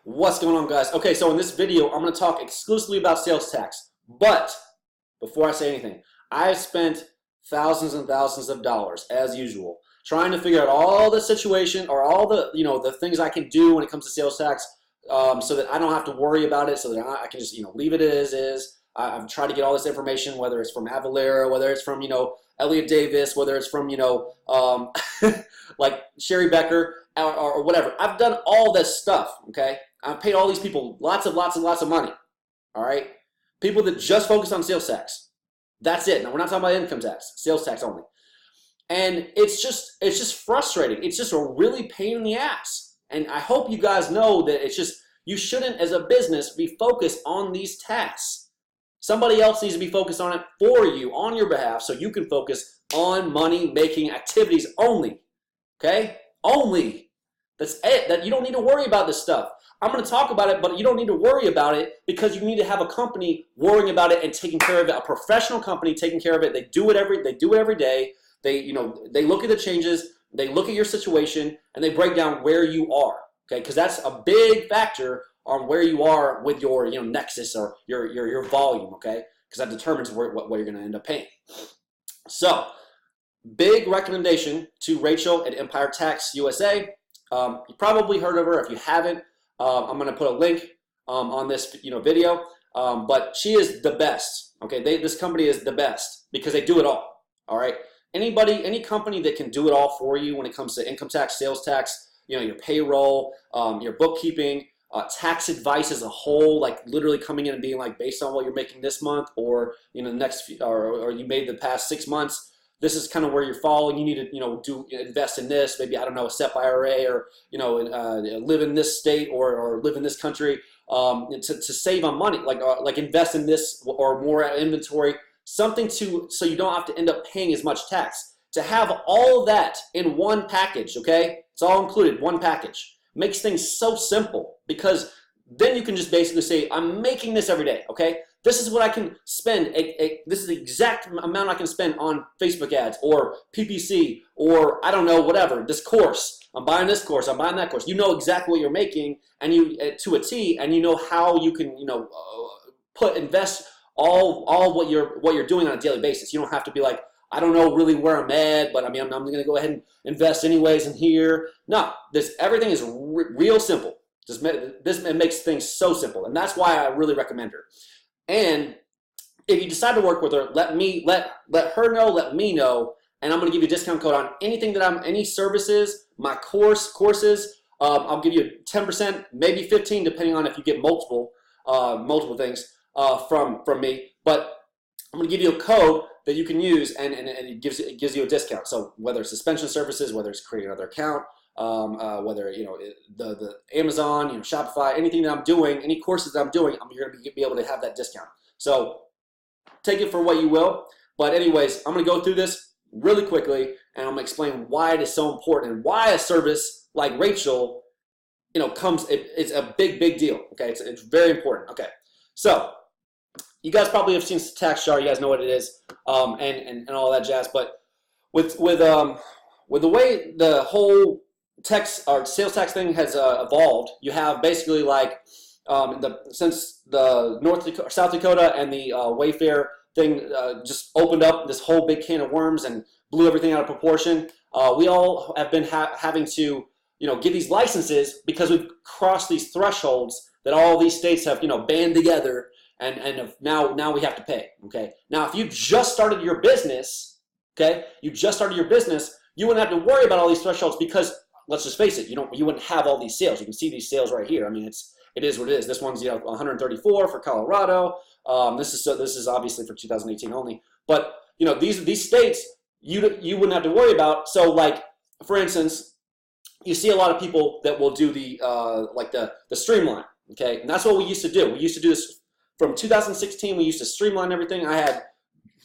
What's going on, guys? Okay, so in this video, I'm going to talk exclusively about sales tax. But before I say anything, I've spent thousands and thousands of dollars, as usual, trying to figure out all the situation or all the the things I can do when it comes to sales tax, so that I don't have to worry about it, so that I can just leave it as is. I've tried to get all this information, whether it's from Avalera, whether it's from Elliot Davis, whether it's from like Sherry Becker or whatever. I've done all this stuff. Okay. I've paid all these people lots of money, all right? People that just focus on sales tax. That's it. Now, we're not talking about income tax, sales tax only. And it's just frustrating. It's just a really pain in the ass. And I hope you guys know that you shouldn't, as a business, be focused on these tasks. Somebody else needs to be focused on it for you, on your behalf, so you can focus on money-making activities only, okay? Only. That's it. That you don't need to worry about this stuff. I'm going to talk about it, but you don't need to worry about it because you need to have a company worrying about it and taking care of it. A professional company taking care of it. They do it every day. They look at the changes, they look at your situation, and they break down where you are. Okay, because that's a big factor on where you are with your nexus or your volume. Okay, because that determines what you're going to end up paying. So, big recommendation to Rachel at Empire Tax USA. You probably heard of her. If you haven't, I'm going to put a link on this video, but she is the best. Okay, this company is the best because they do it all. All right, any company that can do it all for you when it comes to income tax, sales tax, your payroll, your bookkeeping, tax advice as a whole, like literally coming in and being like, based on what you're making this month or the next few, or you made the past 6 months. This is kind of where you're falling. You need to invest in this. Maybe, I don't know, a SEP IRA or live in this state or live in this country to save on money. Like invest in this or more inventory. Something so you don't have to end up paying as much tax. To have all of that in one package, okay? It's all included, one package. Makes things so simple because then you can just basically say, I'm making this every day, okay? This is what I can spend. This is the exact amount I can spend on Facebook ads or PPC or I don't know, whatever. This course. I'm buying this course. I'm buying that course. You know exactly what you're making, and you to a T, and you know how you can invest all what you're doing on a daily basis. You don't have to be like, I don't know really where I'm at, but I'm going to go ahead and invest anyways in here. No, everything is real simple. It makes things so simple, and that's why I really recommend her. And if you decide to work with her, let her know, let me know, and I'm going to give you a discount code on anything any services, my courses. I'll give you 10%, maybe 15%, depending on if you get multiple things from me. But I'm going to give you a code that you can use, and it gives you a discount. So whether it's suspension services, whether it's creating another account, whether the Amazon, Shopify, anything that I'm doing, any courses that I'm doing, you're going to be able to have that discount. So take it for what you will. But anyways, I'm going to go through this really quickly, and I'm going to explain why it is so important and why a service like Rachel, it's a big deal. Okay, it's very important. Okay, so you guys probably have seen tax chart. You guys know what it is, and all that jazz. But with the way the whole sales tax thing has evolved, you have basically since the South Dakota and the Wayfair thing just opened up this whole big can of worms and blew everything out of proportion. We all have been having to get these licenses because we've crossed these thresholds that all these states have band together, and now we have to pay. Okay, now if you just started your business, you wouldn't have to worry about all these thresholds because, let's just face it, you wouldn't have all these sales. You can see these sales right here. I mean, it is what it is. This one's 134 for Colorado. This is obviously for 2018 only. But these states you wouldn't have to worry about. So like, for instance, you see a lot of people that will do the streamline. Okay, and that's what we used to do. We used to do this from 2016. We used to streamline everything. I had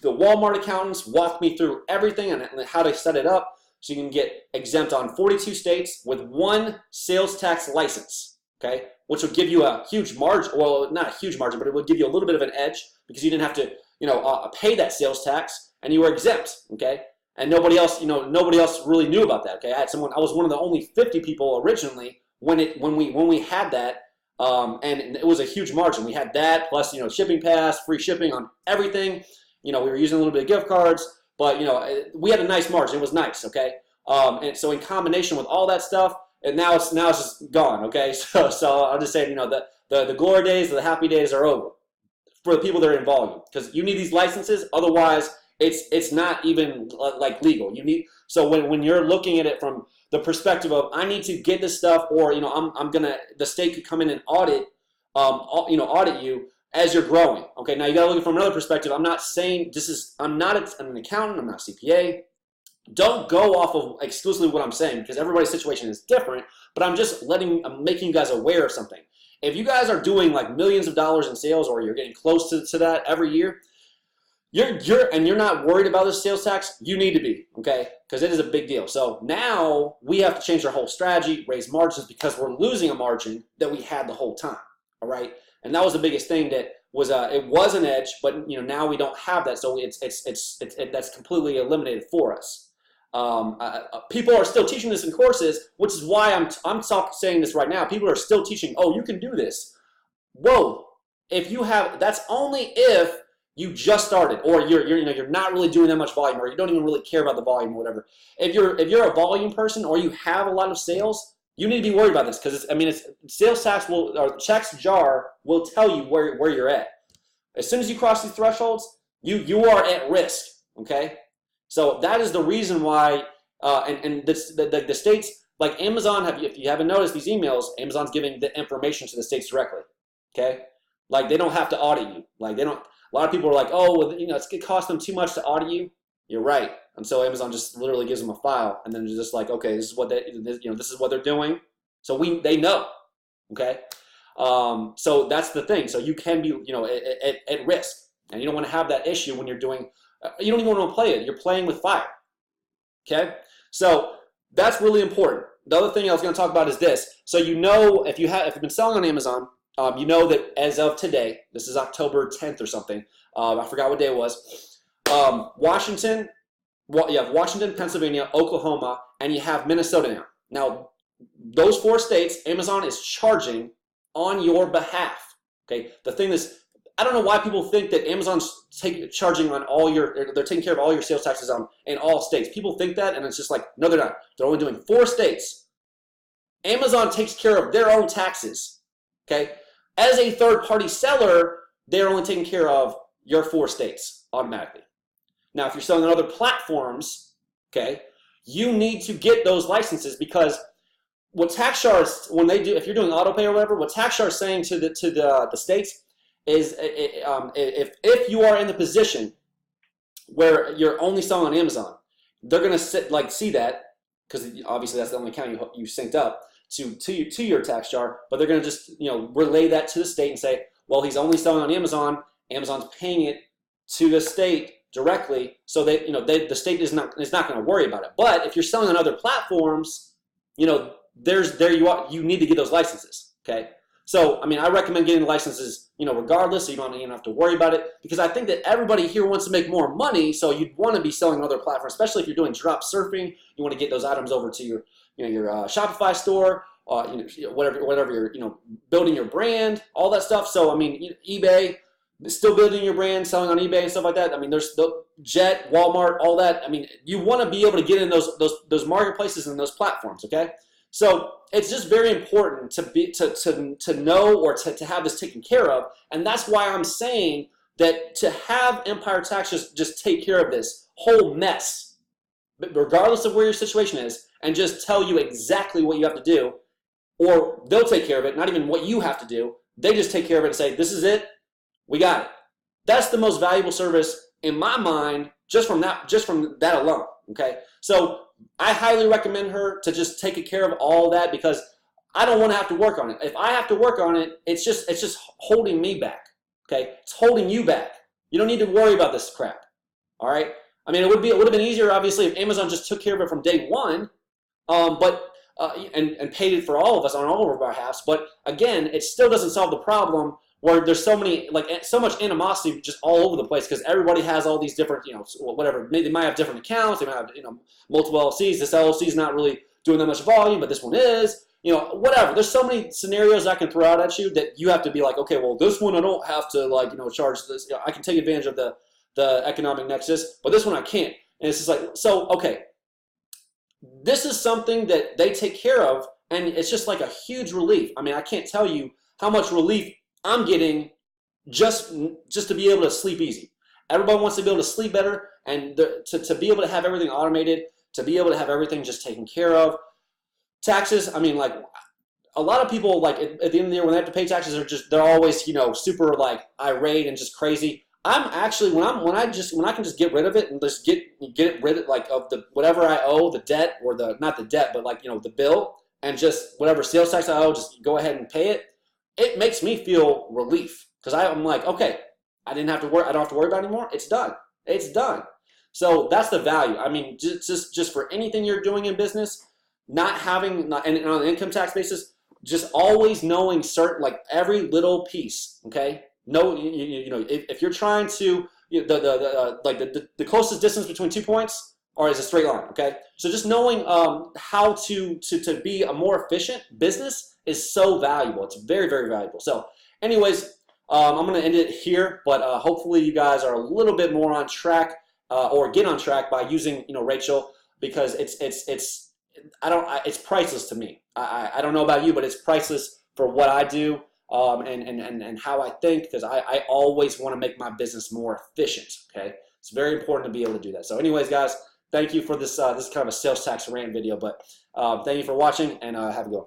the Walmart accountants walk me through everything and how to set it up. So you can get exempt on 42 states with one sales tax license, okay? Which will give you a huge margin. Well, not a huge margin, but it would give you a little bit of an edge because you didn't have to, pay that sales tax, and you were exempt, okay? And nobody else really knew about that, okay? I was one of the only 50 people originally when we had that And it was a huge margin. We had that plus, shipping pass, free shipping on everything. We were using a little bit of gift cards, but, we had a nice margin. It was nice, okay? And so in combination with all that stuff, and now it's just gone, okay? So I'll just say, the glory days, the happy days are over for the people that are in volume, because you need these licenses. Otherwise, it's not even like legal. So when you're looking at it from the perspective of I need to get this stuff, or the state could come in and audit you as you're growing. Okay, now you got to look at it from another perspective. I'm not saying I'm not an accountant. I'm not a CPA. Don't go off of exclusively what I'm saying, because everybody's situation is different. But I'm making you guys aware of something. If you guys are doing like millions of dollars in sales, or you're getting close to that every year, you're not worried about the sales tax, you need to be, okay? Because it is a big deal. So now we have to change our whole strategy, raise margins, because we're losing a margin that we had the whole time, all right? And that was the biggest thing that was it was an edge, but now we don't have that, so that's completely eliminated for us. People are still teaching this in courses, which is why I'm saying this right now. People are still teaching, oh, you can do this. Whoa! That's only if you just started, or you're not really doing that much volume, or you don't even really care about the volume or whatever. If you're a volume person, or you have a lot of sales, you need to be worried about this, because it's sales tax or tax jar will tell you where you're at. As soon as you cross these thresholds, you are at risk. Okay, so that is the reason why. And the states like Amazon if you haven't noticed these emails, Amazon's giving the information to the states directly. Okay, like they don't have to audit you. Like they don't. A lot of people are like, oh, well, it's going to cost them too much to audit you. You're right. And so Amazon just literally gives them a file, and then they're just like, okay, this is what this is what they're doing. So they know. Okay. So that's the thing. So you can be, at risk, and you don't want to have that issue when you're doing. You don't even want to play it. You're playing with fire. Okay. So that's really important. The other thing I was going to talk about is this. So if you've been selling on Amazon. You know that as of today, this is October 10th or something. I forgot what day it was. Washington, you have Washington, Pennsylvania, Oklahoma, and you have Minnesota now. Now, those 4 states, Amazon is charging on your behalf. Okay, the thing is, I don't know why people think that Amazon's charging on they're taking care of all your sales taxes in all states. People think that, and it's just like, no, they're not. They're only doing 4 states. Amazon takes care of their own taxes. Okay. As a third-party seller, they're only taking care of your 4 states automatically. Now, if you're selling on other platforms, okay, you need to get those licenses, because what TaxShar is, if you're doing auto pay or whatever, what TaxShar is saying to the states is if you are in the position where you're only selling on Amazon, they're going to see that, because obviously that's the only account you synced up to your tax jar, but they're going to just relay that to the state and say, well, he's only selling on Amazon. Amazon's paying it to the state directly, so the state is not going to worry about it. But if you're selling on other platforms, there you are. You need to get those licenses. Okay, so I recommend getting the licenses, regardless, so you don't even have to worry about it, because I think that everybody here wants to make more money, so you'd want to be selling on other platforms, especially if you're doing drop surfing. You want to get those items over to your Shopify store, whatever you're, building your brand, all that stuff. So, eBay, still building your brand, selling on eBay and stuff like that. There's the Jet, Walmart, all that. You want to be able to get in those marketplaces and those platforms, okay? So it's just very important to know, or to have this taken care of. And that's why I'm saying that to have Empire Tax just take care of this whole mess, regardless of where your situation is, and just tell you exactly what you have to do, or they'll take care of it, not even what you have to do. They just take care of it and say, this is it, we got it. That's the most valuable service in my mind, just from that alone, okay? So I highly recommend her to just take care of all that, because I don't want to have to work on it. If I have to work on it, it's just holding me back, okay? It's holding you back. You don't need to worry about this crap, all right? It would have been easier, obviously, if Amazon just took care of it from day one, and paid it for all of us on all of our behalves. But again, it still doesn't solve the problem where there's so much animosity just all over the place, because everybody has all these different, whatever. They might have different accounts. They might have, multiple LLCs. This LLC is not really doing that much volume, but this one is. whatever. There's so many scenarios I can throw out at you that you have to be like, okay, well, this one I don't have to charge this. I can take advantage of the economic nexus, but this one I can't. And it's just like, so, okay, this is something that they take care of, and it's just like a huge relief. I mean, I can't tell you how much relief I'm getting just to be able to sleep easy. Everybody wants to be able to sleep better, and to be able to have everything automated, to be able to have everything just taken care of. Taxes, I mean, like, a lot of people, like, at the end of the year when they have to pay taxes, they're always, super, like, irate and just crazy. I'm actually, when I can just get rid of it and just get rid of, like, of the whatever I owe, the debt, or not the debt, but, like, the bill, and just whatever sales tax I owe, just go ahead and pay it. It makes me feel relief, because I'm like, okay, I don't have to worry about it anymore. It's done. It's done. So that's the value. I mean, just for anything you're doing in business, and on an income tax basis, just always knowing certain, like, every little piece. Okay, if you're trying to the closest distance between 2 points is a straight line. Okay, so just knowing how to be a more efficient business is so valuable. It's very, very valuable. So, anyways, I'm going to end it here, but hopefully you guys are a little bit more on track, or get on track by using Rachel, because it's priceless to me. I don't know about you, but it's priceless for what I do, and how I think, because I always want to make my business more efficient. Okay, it's very important to be able to do that. So, anyways, guys, thank you for this kind of a sales tax rant video. But thank you for watching, and have a good one.